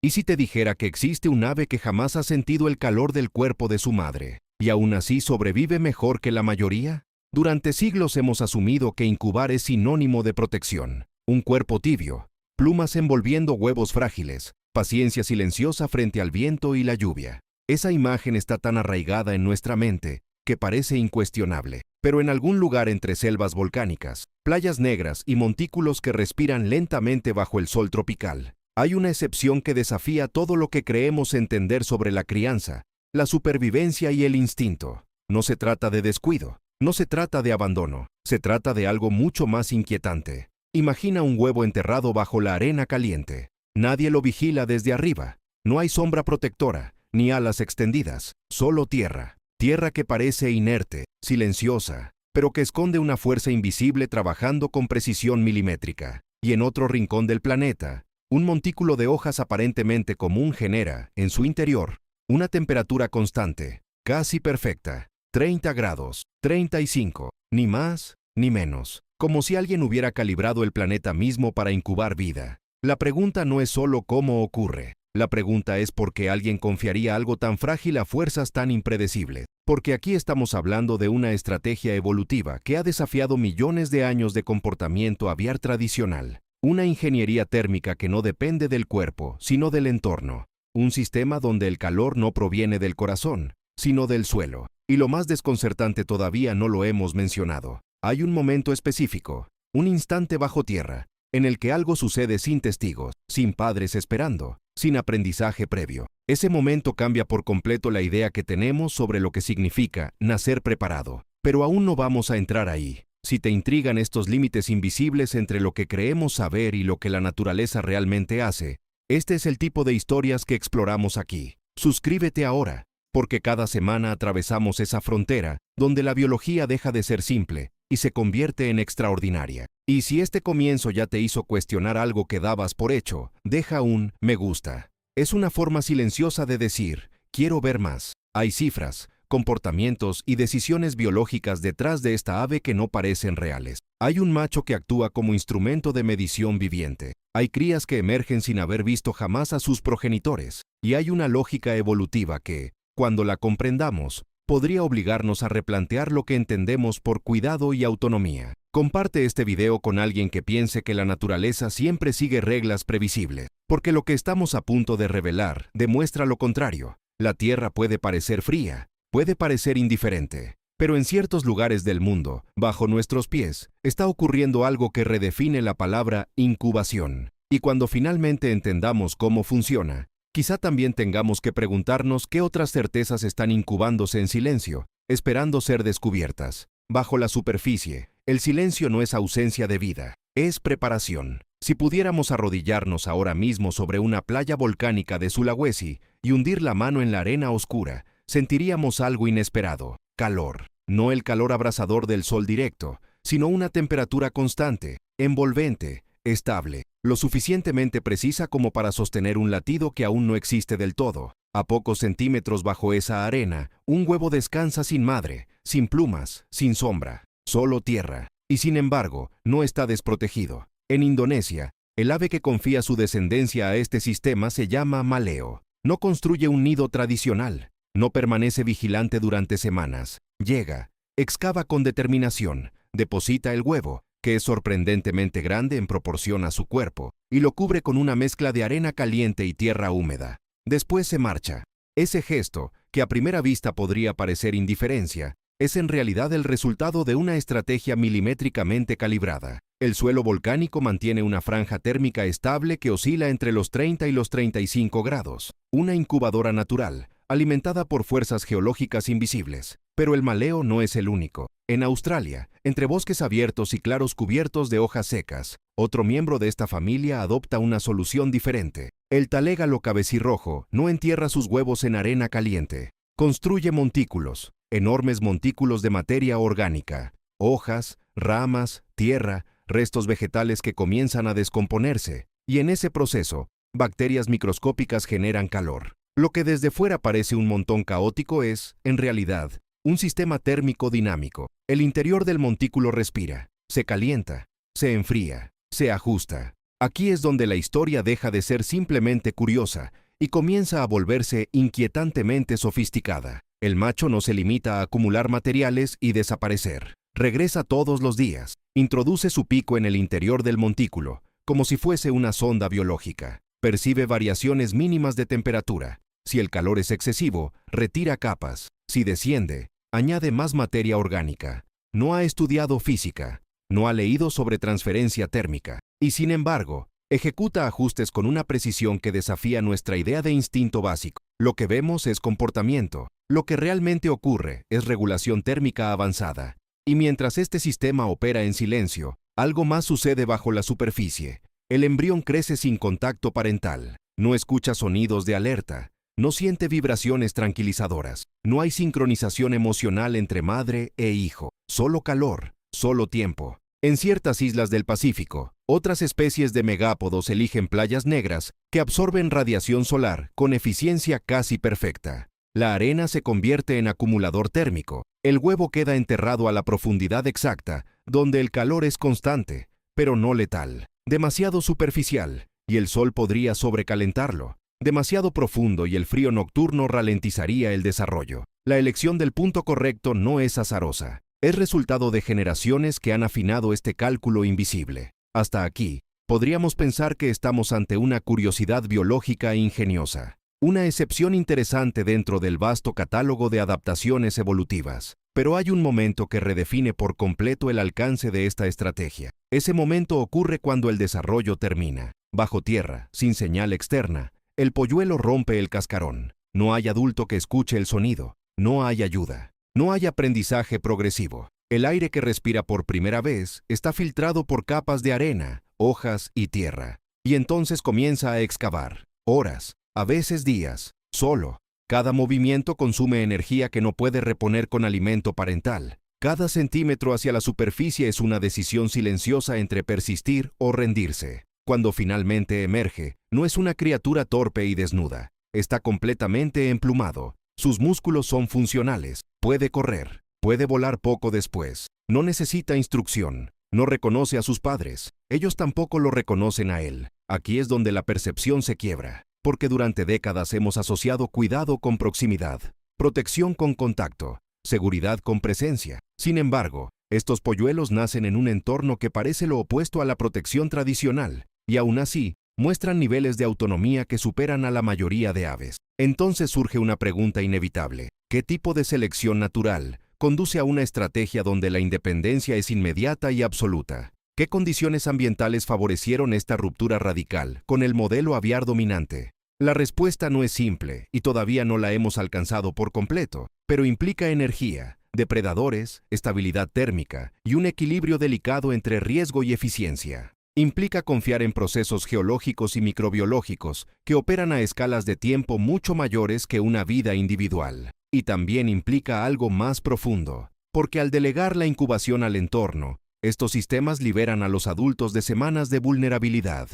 ¿Y si te dijera que existe un ave que jamás ha sentido el calor del cuerpo de su madre, y aún así sobrevive mejor que la mayoría? Durante siglos hemos asumido que incubar es sinónimo de protección. Un cuerpo tibio, plumas envolviendo huevos frágiles, paciencia silenciosa frente al viento y la lluvia. Esa imagen está tan arraigada en nuestra mente que parece incuestionable. Pero en algún lugar entre selvas volcánicas, playas negras y montículos que respiran lentamente bajo el sol tropical, hay una excepción que desafía todo lo que creemos entender sobre la crianza, la supervivencia y el instinto. No se trata de descuido, no se trata de abandono, se trata de algo mucho más inquietante. Imagina un huevo enterrado bajo la arena caliente. Nadie lo vigila desde arriba. No hay sombra protectora, ni alas extendidas, solo tierra. Tierra que parece inerte, silenciosa, pero que esconde una fuerza invisible trabajando con precisión milimétrica. Y en otro rincón del planeta, un montículo de hojas aparentemente común genera, en su interior, una temperatura constante, casi perfecta, 30 grados, 35, ni más ni menos, como si alguien hubiera calibrado el planeta mismo para incubar vida. La pregunta no es solo cómo ocurre. La pregunta es por qué alguien confiaría algo tan frágil a fuerzas tan impredecibles. Porque aquí estamos hablando de una estrategia evolutiva que ha desafiado millones de años de comportamiento aviar tradicional. Una ingeniería térmica que no depende del cuerpo, sino del entorno. Un sistema donde el calor no proviene del corazón, sino del suelo. Y lo más desconcertante todavía no lo hemos mencionado. Hay un momento específico, un instante bajo tierra, en el que algo sucede sin testigos, sin padres esperando, sin aprendizaje previo. Ese momento cambia por completo la idea que tenemos sobre lo que significa nacer preparado. Pero aún no vamos a entrar ahí. Si te intrigan estos límites invisibles entre lo que creemos saber y lo que la naturaleza realmente hace, este es el tipo de historias que exploramos aquí. Suscríbete ahora, porque cada semana atravesamos esa frontera donde la biología deja de ser simple y se convierte en extraordinaria. Y si este comienzo ya te hizo cuestionar algo que dabas por hecho, deja un me gusta. Es una forma silenciosa de decir, quiero ver más. Hay cifras, comportamientos y decisiones biológicas detrás de esta ave que no parecen reales. Hay un macho que actúa como instrumento de medición viviente. Hay crías que emergen sin haber visto jamás a sus progenitores. Y hay una lógica evolutiva que, cuando la comprendamos, podría obligarnos a replantear lo que entendemos por cuidado y autonomía. Comparte este video con alguien que piense que la naturaleza siempre sigue reglas previsibles, porque lo que estamos a punto de revelar demuestra lo contrario. La Tierra puede parecer fría, puede parecer indiferente, pero en ciertos lugares del mundo, bajo nuestros pies, está ocurriendo algo que redefine la palabra incubación. Y cuando finalmente entendamos cómo funciona, quizá también tengamos que preguntarnos qué otras certezas están incubándose en silencio, esperando ser descubiertas. Bajo la superficie, el silencio no es ausencia de vida, es preparación. Si pudiéramos arrodillarnos ahora mismo sobre una playa volcánica de Sulawesi y hundir la mano en la arena oscura, sentiríamos algo inesperado, calor. No el calor abrasador del sol directo, sino una temperatura constante, envolvente, estable, lo suficientemente precisa como para sostener un latido que aún no existe del todo. A pocos centímetros bajo esa arena, un huevo descansa sin madre, sin plumas, sin sombra, solo tierra. Y sin embargo, no está desprotegido. En Indonesia, el ave que confía su descendencia a este sistema se llama maleo. No construye un nido tradicional, no permanece vigilante durante semanas. Llega, excava con determinación, deposita el huevo, que es sorprendentemente grande en proporción a su cuerpo, y lo cubre con una mezcla de arena caliente y tierra húmeda. Después se marcha. Ese gesto, que a primera vista podría parecer indiferencia, es en realidad el resultado de una estrategia milimétricamente calibrada. El suelo volcánico mantiene una franja térmica estable que oscila entre los 30 y los 35 grados, una incubadora natural, alimentada por fuerzas geológicas invisibles. Pero el maleo no es el único. En Australia, entre bosques abiertos y claros cubiertos de hojas secas, otro miembro de esta familia adopta una solución diferente. El talégalo cabecirrojo no entierra sus huevos en arena caliente. Construye montículos, enormes montículos de materia orgánica, hojas, ramas, tierra, restos vegetales que comienzan a descomponerse, y en ese proceso, bacterias microscópicas generan calor. Lo que desde fuera parece un montón caótico es, en realidad, un sistema térmico dinámico. El interior del montículo respira, se calienta, se enfría, se ajusta. Aquí es donde la historia deja de ser simplemente curiosa y comienza a volverse inquietantemente sofisticada. El macho no se limita a acumular materiales y desaparecer. Regresa todos los días, introduce su pico en el interior del montículo, como si fuese una sonda biológica. Percibe variaciones mínimas de temperatura. Si el calor es excesivo, retira capas. Si desciende, añade más materia orgánica. No ha estudiado física, no ha leído sobre transferencia térmica, y sin embargo, ejecuta ajustes con una precisión que desafía nuestra idea de instinto básico. Lo que vemos es comportamiento. Lo que realmente ocurre es regulación térmica avanzada. Y mientras este sistema opera en silencio, algo más sucede bajo la superficie. El embrión crece sin contacto parental, no escucha sonidos de alerta, no siente vibraciones tranquilizadoras, no hay sincronización emocional entre madre e hijo, solo calor, solo tiempo. En ciertas islas del Pacífico, otras especies de megápodos eligen playas negras que absorben radiación solar con eficiencia casi perfecta. La arena se convierte en acumulador térmico. El huevo queda enterrado a la profundidad exacta, donde el calor es constante, pero no letal. Demasiado superficial, y el sol podría sobrecalentarlo. Demasiado profundo y el frío nocturno ralentizaría el desarrollo. La elección del punto correcto no es azarosa. Es resultado de generaciones que han afinado este cálculo invisible. Hasta aquí, podríamos pensar que estamos ante una curiosidad biológica ingeniosa. Una excepción interesante dentro del vasto catálogo de adaptaciones evolutivas. Pero hay un momento que redefine por completo el alcance de esta estrategia. Ese momento ocurre cuando el desarrollo termina. Bajo tierra, sin señal externa, el polluelo rompe el cascarón. No hay adulto que escuche el sonido. No hay ayuda. No hay aprendizaje progresivo. El aire que respira por primera vez está filtrado por capas de arena, hojas y tierra. Y entonces comienza a excavar. Horas, a veces días, solo. Cada movimiento consume energía que no puede reponer con alimento parental. Cada centímetro hacia la superficie es una decisión silenciosa entre persistir o rendirse. Cuando finalmente emerge, no es una criatura torpe y desnuda. Está completamente emplumado. Sus músculos son funcionales. Puede correr. Puede volar poco después. No necesita instrucción. No reconoce a sus padres. Ellos tampoco lo reconocen a él. Aquí es donde la percepción se quiebra. Porque durante décadas hemos asociado cuidado con proximidad, protección con contacto, seguridad con presencia. Sin embargo, estos polluelos nacen en un entorno que parece lo opuesto a la protección tradicional, y aún así, muestran niveles de autonomía que superan a la mayoría de aves. Entonces surge una pregunta inevitable. ¿Qué tipo de selección natural conduce a una estrategia donde la independencia es inmediata y absoluta? ¿Qué condiciones ambientales favorecieron esta ruptura radical con el modelo aviar dominante? La respuesta no es simple y todavía no la hemos alcanzado por completo, pero implica energía, depredadores, estabilidad térmica y un equilibrio delicado entre riesgo y eficiencia. Implica confiar en procesos geológicos y microbiológicos que operan a escalas de tiempo mucho mayores que una vida individual. Y también implica algo más profundo, porque al delegar la incubación al entorno, estos sistemas liberan a los adultos de semanas de vulnerabilidad.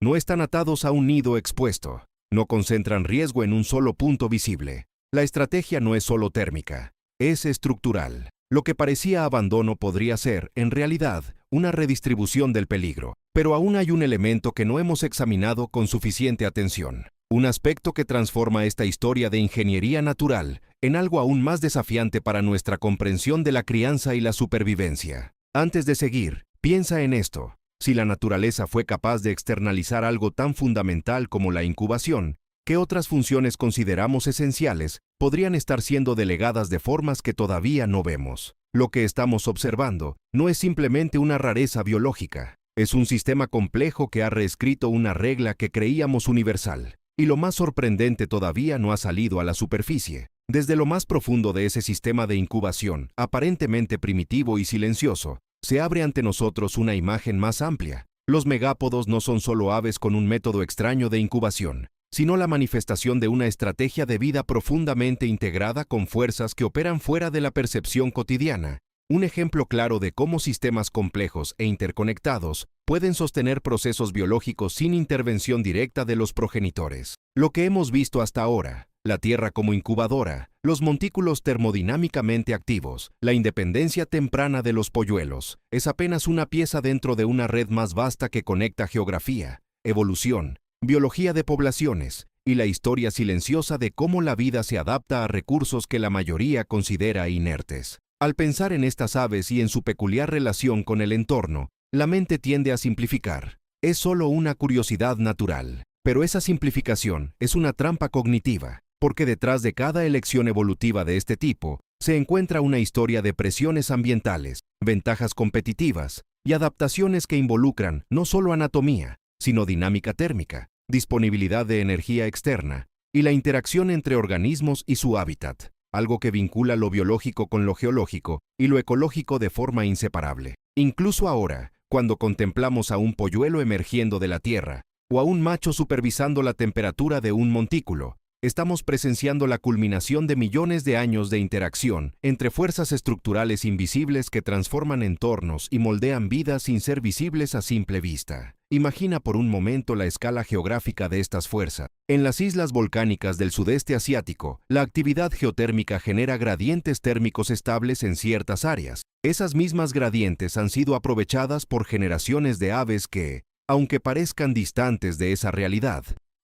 No están atados a un nido expuesto. No concentran riesgo en un solo punto visible. La estrategia no es solo térmica, es estructural. Lo que parecía abandono podría ser, en realidad, una redistribución del peligro. Pero aún hay un elemento que no hemos examinado con suficiente atención. Un aspecto que transforma esta historia de ingeniería natural en algo aún más desafiante para nuestra comprensión de la crianza y la supervivencia. Antes de seguir, piensa en esto. Si la naturaleza fue capaz de externalizar algo tan fundamental como la incubación, ¿qué otras funciones consideramos esenciales podrían estar siendo delegadas de formas que todavía no vemos? Lo que estamos observando no es simplemente una rareza biológica, es un sistema complejo que ha reescrito una regla que creíamos universal. Y lo más sorprendente todavía no ha salido a la superficie. Desde lo más profundo de ese sistema de incubación, aparentemente primitivo y silencioso, se abre ante nosotros una imagen más amplia. Los megápodos no son solo aves con un método extraño de incubación, sino la manifestación de una estrategia de vida profundamente integrada con fuerzas que operan fuera de la percepción cotidiana. Un ejemplo claro de cómo sistemas complejos e interconectados pueden sostener procesos biológicos sin intervención directa de los progenitores. Lo que hemos visto hasta ahora, la Tierra como incubadora, los montículos termodinámicamente activos, la independencia temprana de los polluelos, es apenas una pieza dentro de una red más vasta que conecta geografía, evolución, biología de poblaciones y la historia silenciosa de cómo la vida se adapta a recursos que la mayoría considera inertes. Al pensar en estas aves y en su peculiar relación con el entorno, la mente tiende a simplificar. Es solo una curiosidad natural. Pero esa simplificación es una trampa cognitiva, porque detrás de cada elección evolutiva de este tipo se encuentra una historia de presiones ambientales, ventajas competitivas y adaptaciones que involucran no solo anatomía, sino dinámica térmica, disponibilidad de energía externa y la interacción entre organismos y su hábitat, algo que vincula lo biológico con lo geológico y lo ecológico de forma inseparable. Incluso ahora, cuando contemplamos a un polluelo emergiendo de la tierra, o a un macho supervisando la temperatura de un montículo, estamos presenciando la culminación de millones de años de interacción entre fuerzas estructurales invisibles que transforman entornos y moldean vidas sin ser visibles a simple vista. Imagina por un momento la escala geográfica de estas fuerzas. En las islas volcánicas del sudeste asiático, la actividad geotérmica genera gradientes térmicos estables en ciertas áreas. Esas mismas gradientes han sido aprovechadas por generaciones de aves que, aunque parezcan distantes de esa realidad,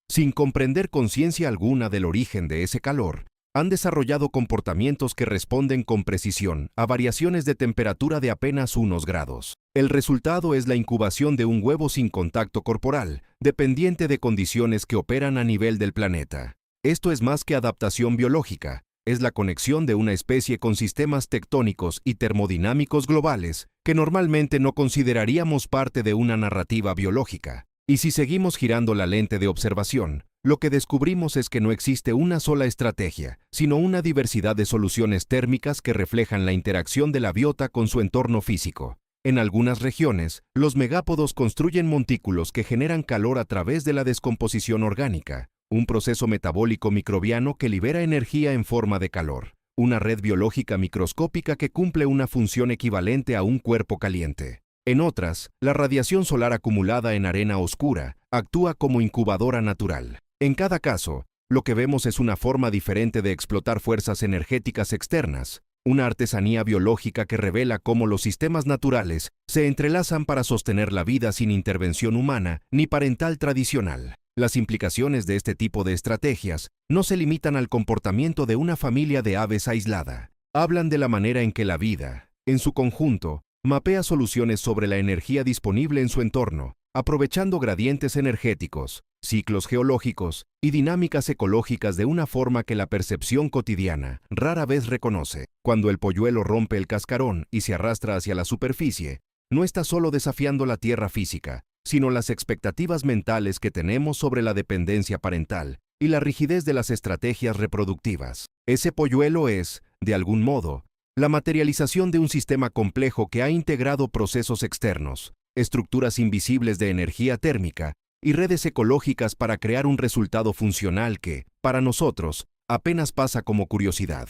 sin comprender conciencia alguna del origen de ese calor, han desarrollado comportamientos que responden con precisión a variaciones de temperatura de apenas unos grados. El resultado es la incubación de un huevo sin contacto corporal, dependiente de condiciones que operan a nivel del planeta. Esto es más que adaptación biológica. Es la conexión de una especie con sistemas tectónicos y termodinámicos globales que normalmente no consideraríamos parte de una narrativa biológica. Y si seguimos girando la lente de observación, lo que descubrimos es que no existe una sola estrategia, sino una diversidad de soluciones térmicas que reflejan la interacción de la biota con su entorno físico. En algunas regiones, los megápodos construyen montículos que generan calor a través de la descomposición orgánica, un proceso metabólico microbiano que libera energía en forma de calor, una red biológica microscópica que cumple una función equivalente a un cuerpo caliente. En otras, la radiación solar acumulada en arena oscura actúa como incubadora natural. En cada caso, lo que vemos es una forma diferente de explotar fuerzas energéticas externas, una artesanía biológica que revela cómo los sistemas naturales se entrelazan para sostener la vida sin intervención humana ni parental tradicional. Las implicaciones de este tipo de estrategias no se limitan al comportamiento de una familia de aves aislada. Hablan de la manera en que la vida, en su conjunto, mapea soluciones sobre la energía disponible en su entorno, aprovechando gradientes energéticos, ciclos geológicos y dinámicas ecológicas de una forma que la percepción cotidiana rara vez reconoce. Cuando el polluelo rompe el cascarón y se arrastra hacia la superficie, no está solo desafiando la tierra física, sino las expectativas mentales que tenemos sobre la dependencia parental y la rigidez de las estrategias reproductivas. Ese polluelo es, de algún modo, la materialización de un sistema complejo que ha integrado procesos externos, estructuras invisibles de energía térmica y redes ecológicas para crear un resultado funcional que, para nosotros, apenas pasa como curiosidad.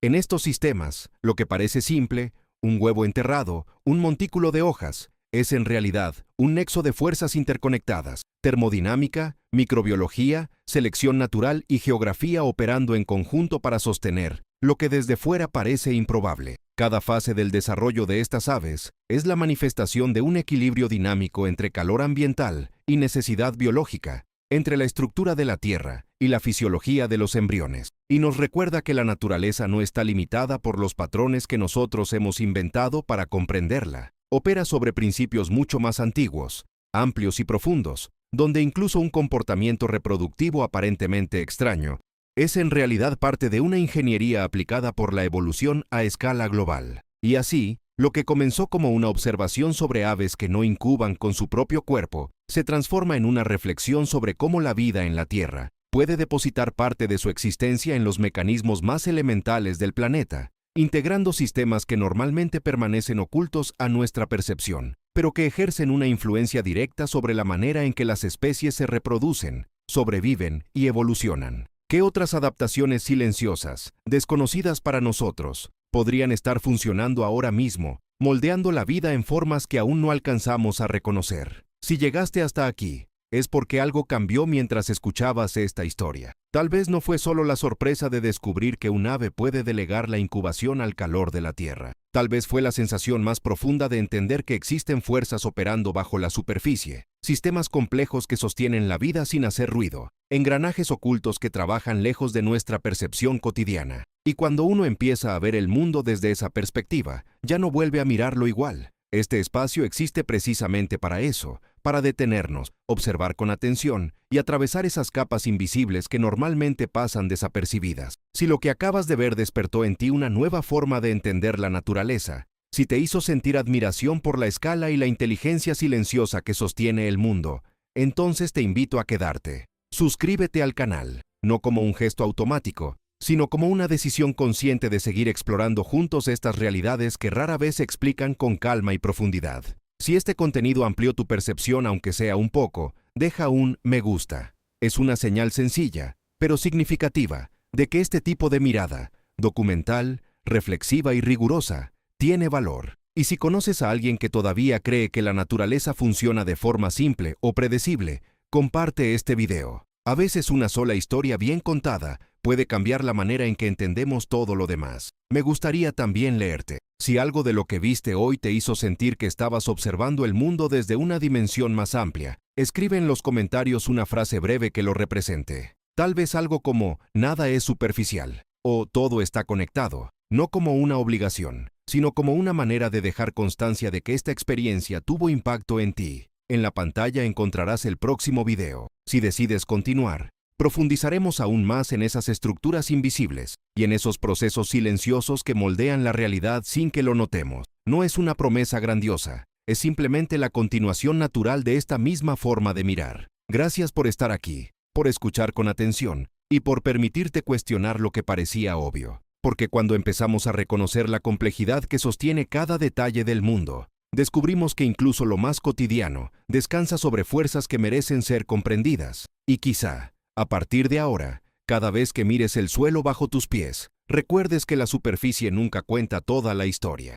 En estos sistemas, lo que parece simple, un huevo enterrado, un montículo de hojas, es en realidad un nexo de fuerzas interconectadas, termodinámica, microbiología, selección natural y geografía operando en conjunto para sostener lo que desde fuera parece improbable. Cada fase del desarrollo de estas aves es la manifestación de un equilibrio dinámico entre calor ambiental y necesidad biológica, entre la estructura de la Tierra y la fisiología de los embriones, y nos recuerda que la naturaleza no está limitada por los patrones que nosotros hemos inventado para comprenderla. Opera sobre principios mucho más antiguos, amplios y profundos, donde incluso un comportamiento reproductivo aparentemente extraño es en realidad parte de una ingeniería aplicada por la evolución a escala global. Y así, lo que comenzó como una observación sobre aves que no incuban con su propio cuerpo, se transforma en una reflexión sobre cómo la vida en la Tierra puede depositar parte de su existencia en los mecanismos más elementales del planeta, integrando sistemas que normalmente permanecen ocultos a nuestra percepción, pero que ejercen una influencia directa sobre la manera en que las especies se reproducen, sobreviven y evolucionan. ¿Qué otras adaptaciones silenciosas, desconocidas para nosotros, podrían estar funcionando ahora mismo, moldeando la vida en formas que aún no alcanzamos a reconocer? Si llegaste hasta aquí, es porque algo cambió mientras escuchabas esta historia. Tal vez no fue solo la sorpresa de descubrir que un ave puede delegar la incubación al calor de la Tierra. Tal vez fue la sensación más profunda de entender que existen fuerzas operando bajo la superficie, sistemas complejos que sostienen la vida sin hacer ruido, engranajes ocultos que trabajan lejos de nuestra percepción cotidiana. Y cuando uno empieza a ver el mundo desde esa perspectiva, ya no vuelve a mirarlo igual. Este espacio existe precisamente para eso, para detenernos, observar con atención y atravesar esas capas invisibles que normalmente pasan desapercibidas. Si lo que acabas de ver despertó en ti una nueva forma de entender la naturaleza, si te hizo sentir admiración por la escala y la inteligencia silenciosa que sostiene el mundo, entonces te invito a quedarte. Suscríbete al canal, no como un gesto automático, sino como una decisión consciente de seguir explorando juntos estas realidades que rara vez se explican con calma y profundidad. Si este contenido amplió tu percepción aunque sea un poco, deja un me gusta. Es una señal sencilla, pero significativa, de que este tipo de mirada, documental, reflexiva y rigurosa, tiene valor. Y si conoces a alguien que todavía cree que la naturaleza funciona de forma simple o predecible, comparte este video. A veces una sola historia bien contada puede cambiar la manera en que entendemos todo lo demás. Me gustaría también leerte. Si algo de lo que viste hoy te hizo sentir que estabas observando el mundo desde una dimensión más amplia, escribe en los comentarios una frase breve que lo represente. Tal vez algo como, nada es superficial, o todo está conectado, no como una obligación, sino como una manera de dejar constancia de que esta experiencia tuvo impacto en ti. En la pantalla encontrarás el próximo video. Si decides continuar, profundizaremos aún más en esas estructuras invisibles y en esos procesos silenciosos que moldean la realidad sin que lo notemos. No es una promesa grandiosa, es simplemente la continuación natural de esta misma forma de mirar. Gracias por estar aquí, por escuchar con atención y por permitirte cuestionar lo que parecía obvio. Porque cuando empezamos a reconocer la complejidad que sostiene cada detalle del mundo, descubrimos que incluso lo más cotidiano descansa sobre fuerzas que merecen ser comprendidas. Y quizá, a partir de ahora, cada vez que mires el suelo bajo tus pies, recuerdes que la superficie nunca cuenta toda la historia.